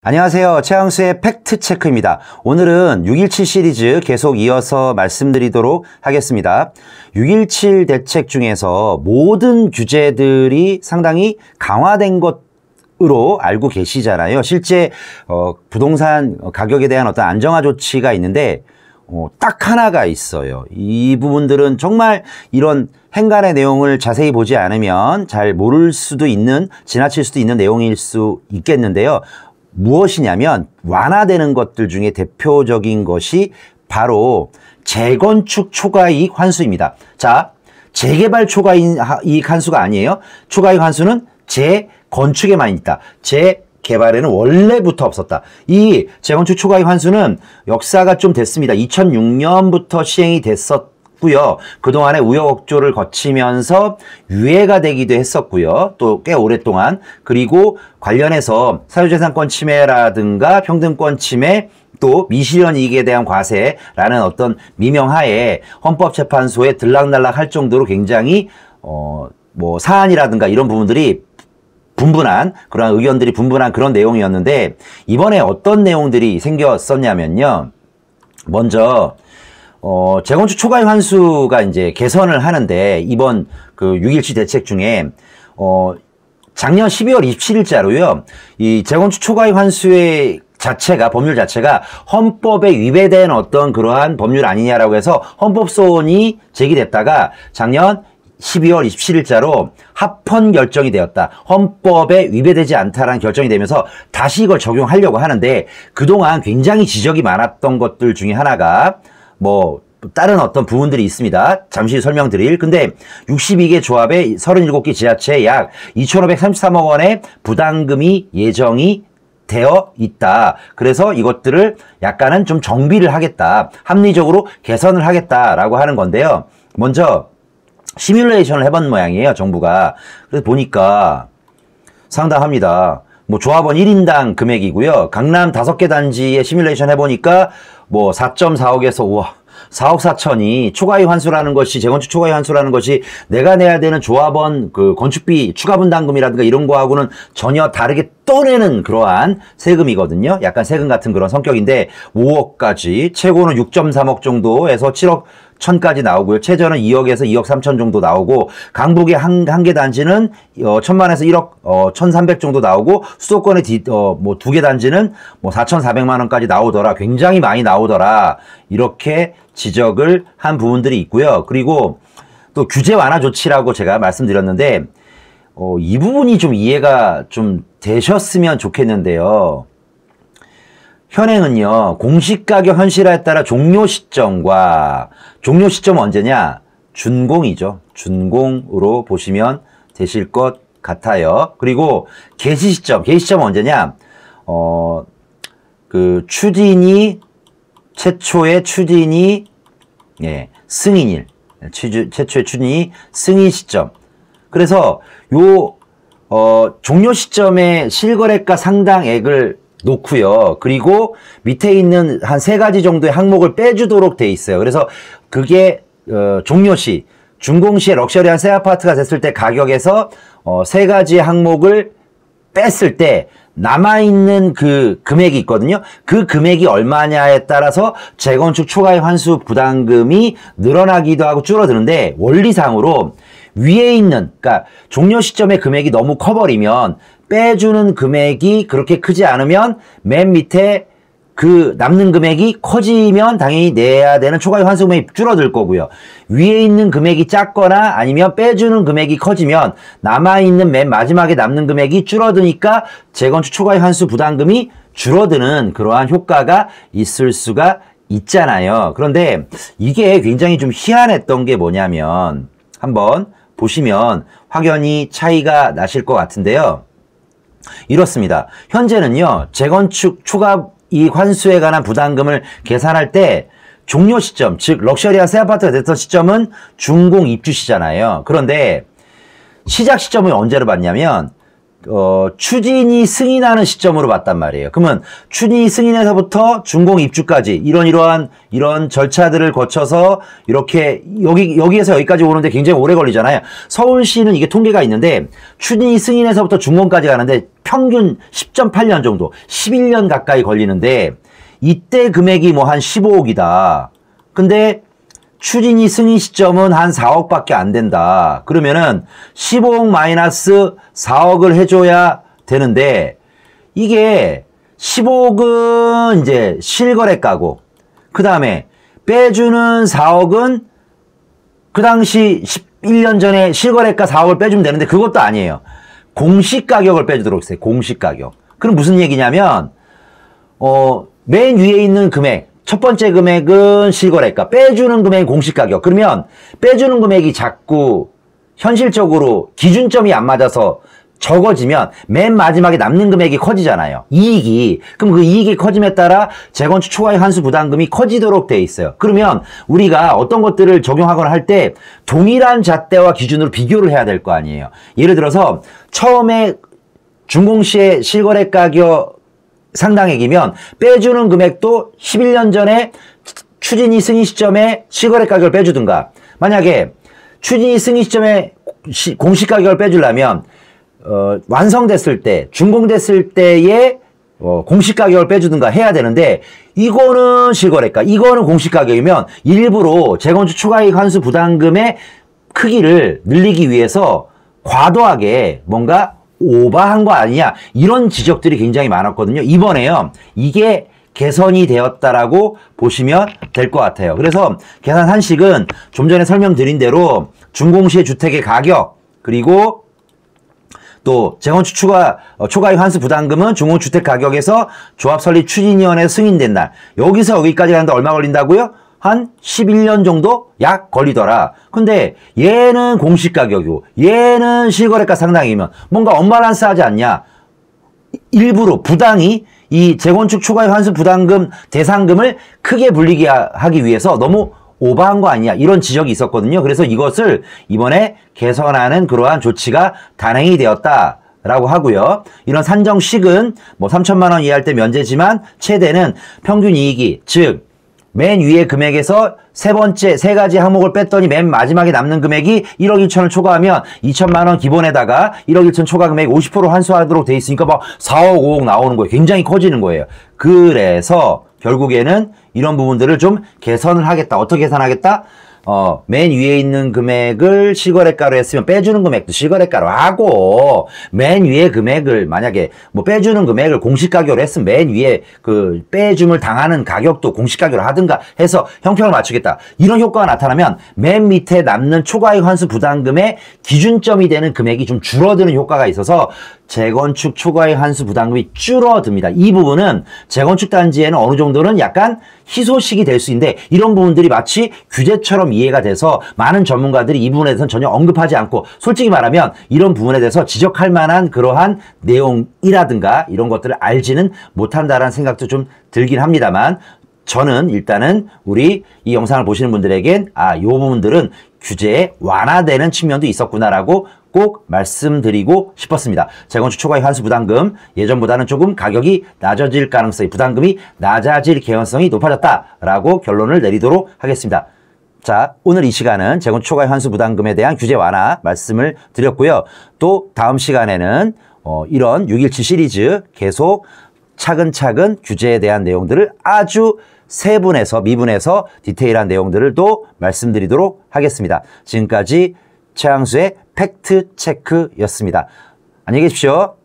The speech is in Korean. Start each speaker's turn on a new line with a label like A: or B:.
A: 안녕하세요. 최항수의 팩트체크입니다. 오늘은 6.17 시리즈 계속 이어서 말씀드리도록 하겠습니다. 6.17 대책 중에서 모든 규제들이 상당히 강화된 것으로 알고 계시잖아요. 실제 부동산 가격에 대한 어떤 안정화 조치가 있는데 딱 하나가 있어요. 이 부분들은 정말 이런 행간의 내용을 자세히 보지 않으면 잘 모를 수도 있는, 지나칠 수도 있는 내용일 수 있겠는데요. 무엇이냐면 완화되는 것들 중에 대표적인 것이 바로 재건축 초과이익 환수입니다. 자, 재개발 초과이익 환수가 아니에요. 초과이익 환수는 재건축에만 있다. 재개발에는 원래부터 없었다. 이 재건축 초과이익 환수는 역사가 좀 됐습니다. 2006년부터 시행이 됐었고요. 그동안에 우여곡절을 거치면서 유예가 되기도 했었고요. 또 꽤 오랫동안. 그리고 관련해서 사유재산권 침해라든가 평등권 침해, 또 미실현 이익에 대한 과세라는 어떤 미명하에 헌법재판소에 들락날락 할 정도로 굉장히 사안이라든가 이런 부분들이 분분한, 그런 의견들이 분분한 그런 내용이었는데, 이번에 어떤 내용들이 생겼었냐면요. 먼저 재건축 초과이익 환수가 이제 개선을 하는데, 이번 그 6.17 대책 중에 작년 12월 27일자로요. 이 재건축 초과이익 환수의 자체가, 법률 자체가 헌법에 위배된 어떤 그러한 법률 아니냐라고 해서 헌법소원이 제기됐다가 작년 12월 27일자로 합헌 결정이 되었다. 헌법에 위배되지 않다라는 결정이 되면서 다시 이걸 적용하려고 하는데, 그동안 굉장히 지적이 많았던 것들 중에 하나가 다른 어떤 부분들이 있습니다. 잠시 설명드릴. 근데 62개 조합에 37개 지자체에 약 2,533억 원의 부담금이 예정이 되어 있다. 그래서 이것들을 약간은 좀 정비를 하겠다. 합리적으로 개선을 하겠다라고 하는 건데요. 먼저 시뮬레이션을 해본 모양이에요, 정부가. 그래서 보니까 상당합니다. 조합원 1인당 금액이고요. 강남 5개 단지에 시뮬레이션 해보니까 4.4억에서 4억 4천이 초과이익 환수라는 것이, 재건축 초과이익 환수라는 것이 내가 내야 되는 조합원 그 건축비 추가 분담금이라든가 이런 거하고는 전혀 다르게 떠내는 그러한 세금이거든요. 약간 세금 같은 그런 성격인데 5억까지, 최고는 6.3억 정도에서 7억 1,000까지 나오고요. 최저는 2억에서 2억 3천 정도 나오고, 강북의 한 개 단지는 1,000만에서 1억 1,300 정도 나오고, 수도권의 2개 단지는 4,400만 원까지 나오더라. 굉장히 많이 나오더라. 이렇게 지적을 한 부분들이 있고요. 그리고 또 규제 완화 조치라고 제가 말씀드렸는데, 이 부분이 좀 이해가 좀 되셨으면 좋겠는데요. 현행은요, 공시가격 현실화에 따라 종료 시점과, 종료 시점은 언제냐? 준공이죠. 준공으로 보시면 되실 것 같아요. 그리고 개시 시점은 언제냐? 최초의 추진이, 승인일. 최초의 추진이 승인 시점. 그래서 종료 시점에 실거래가 상당액을 놓고요. 그리고 밑에 있는 한 3가지 정도의 항목을 빼주도록 돼 있어요. 그래서 그게 종료시, 준공시에 럭셔리한 새 아파트가 됐을 때 가격에서 3가지의 항목을 뺐을 때 남아있는 그 금액이 있거든요. 그 금액이 얼마냐에 따라서 재건축 초과이익 환수 부담금이 늘어나기도 하고 줄어드는데, 원리상으로 위에 있는, 그러니까 종료 시점의 금액이 너무 커버리면 빼주는 금액이 그렇게 크지 않으면 맨 밑에 그 남는 금액이 커지면 당연히 내야 되는 초과이익 환수 금액이 줄어들 거고요. 위에 있는 금액이 작거나 아니면 빼주는 금액이 커지면 남아있는 맨 마지막에 남는 금액이 줄어드니까 재건축 초과이익 환수 부담금이 줄어드는 그러한 효과가 있을 수가 있잖아요. 그런데 이게 굉장히 좀 희한했던 게 뭐냐면, 한번 보시면 확연히 차이가 나실 것 같은데요. 이렇습니다. 현재는요, 재건축 초과이익 환수에 관한 부담금을 계산할 때 종료 시점, 즉 럭셔리한 새 아파트가 됐던 시점은 준공 입주시잖아요. 그런데 시작 시점을 언제로 봤냐면 추진이 승인하는 시점으로 봤단 말이에요. 그러면 추진이 승인에서부터 준공 입주까지 이런 절차들을 거쳐서 이렇게 여기에서 여기까지 오는데 굉장히 오래 걸리잖아요. 서울시는 이게 통계가 있는데 추진이 승인에서부터 준공까지 가는데 평균 10.8년 정도, 11년 가까이 걸리는데 이때 금액이 뭐 한 15억이다. 근데 추진이 승인 시점은 한 4억밖에 안 된다. 그러면은 15억 마이너스 4억을 해줘야 되는데 이게 15억은 이제 실거래가고 그 다음에 빼주는 4억은 그 당시 11년 전에 실거래가 4억을 빼주면 되는데 그것도 아니에요. 공시가격을 빼주도록 했어요. 공시가격. 그럼 무슨 얘기냐면 맨 위에 있는 금액 첫 번째 금액은 실거래가, 빼주는 금액이 공시가격. 그러면 빼주는 금액이 자꾸 현실적으로 기준점이 안 맞아서 적어지면 맨 마지막에 남는 금액이 커지잖아요. 이익이. 그럼 그 이익이 커짐에 따라 재건축 초과이익 환수 부담금이 커지도록 돼 있어요. 그러면 우리가 어떤 것들을 적용하거나 할 때 동일한 잣대와 기준으로 비교를 해야 될 거 아니에요. 예를 들어서 처음에 준공시의 실거래 가격 상당액이면 빼주는 금액도 11년 전에 추진이 승인 시점에 실거래 가격을 빼주든가, 만약에 추진이 승인 시점에 공시가격을 빼주려면 완성됐을 때, 준공됐을 때의 공시가격을 빼주든가 해야 되는데 이거는 실거래가, 이거는 공시가격이면 일부러 재건축 초과이익 환수 부담금의 크기를 늘리기 위해서 과도하게 뭔가 오버한 거 아니냐, 이런 지적들이 굉장히 많았거든요. 이번에요, 이게 개선이 되었다라고 보시면 될 것 같아요. 그래서 계산 한식은 좀 전에 설명드린 대로 준공시의 주택의 가격, 그리고 또 재건축 초과이익 환수 부담금은 준공주택 가격에서 조합 설립 추진위원회 승인된 날, 여기서 여기까지 가는데 얼마 걸린다고요? 한 11년 정도 약 걸리더라. 근데 얘는 공시가격이고 얘는 실거래가 상당이면 뭔가 언밸런스 하지 않냐. 일부러 부당히 이 재건축 초과이익 환수 부담금 대상금을 크게 불리게 하기 위해서 너무 오버한 거 아니냐, 이런 지적이 있었거든요. 그래서 이것을 이번에 개선하는 그러한 조치가 단행이 되었다라고 하고요. 이런 산정식은 뭐 3천만 원 이하일 때 면제지만 최대는 평균 이익이, 즉 맨 위에 금액에서 세 가지 항목을 뺐더니 맨 마지막에 남는 금액이 1억 1천을 초과하면 2천만 원 기본에다가 1억 1천 초과 금액 50% 환수하도록 돼 있으니까 막 4억, 5억 나오는 거예요. 굉장히 커지는 거예요. 그래서 결국에는 이런 부분들을 좀 개선을 하겠다. 어떻게 개선하겠다? 맨 위에 있는 금액을 실거래가로 했으면 빼주는 금액도 실거래가로 하고, 맨 위에 금액을 만약에 뭐 빼주는 금액을 공시가격으로 했으면 맨 위에 그 빼줌을 당하는 가격도 공시가격으로 하든가 해서 형평을 맞추겠다. 이런 효과가 나타나면 맨 밑에 남는 초과이익 환수 부담금의 기준점이 되는 금액이 좀 줄어드는 효과가 있어서 재건축 초과이익 환수 부담금이 줄어듭니다. 이 부분은 재건축 단지에는 어느 정도는 약간 희소식이 될 수 있는데 이런 부분들이 마치 규제처럼 이해가 돼서 많은 전문가들이 이 부분에 대해서는 전혀 언급하지 않고, 솔직히 말하면 이런 부분에 대해서 지적할 만한 그러한 내용이라든가 이런 것들을 알지는 못한다라는 생각도 좀 들긴 합니다만, 저는 일단은 우리 이 영상을 보시는 분들에겐 이 부분들은 규제에 완화되는 측면도 있었구나라고 꼭 말씀드리고 싶었습니다. 재건축 초과이익 환수 부담금, 예전보다는 조금 가격이 낮아질 가능성이, 부담금이 낮아질 개연성이 높아졌다라고 결론을 내리도록 하겠습니다. 자, 오늘 이 시간은 재건축 초과이익 환수 부담금에 대한 규제 완화 말씀을 드렸고요. 또 다음 시간에는 이런 617 시리즈 계속 차근차근 규제에 대한 내용들을 아주 세분해서 미분해서 디테일한 내용들을 또 말씀드리도록 하겠습니다. 지금까지 최항수의 팩트체크였습니다. 안녕히 계십시오.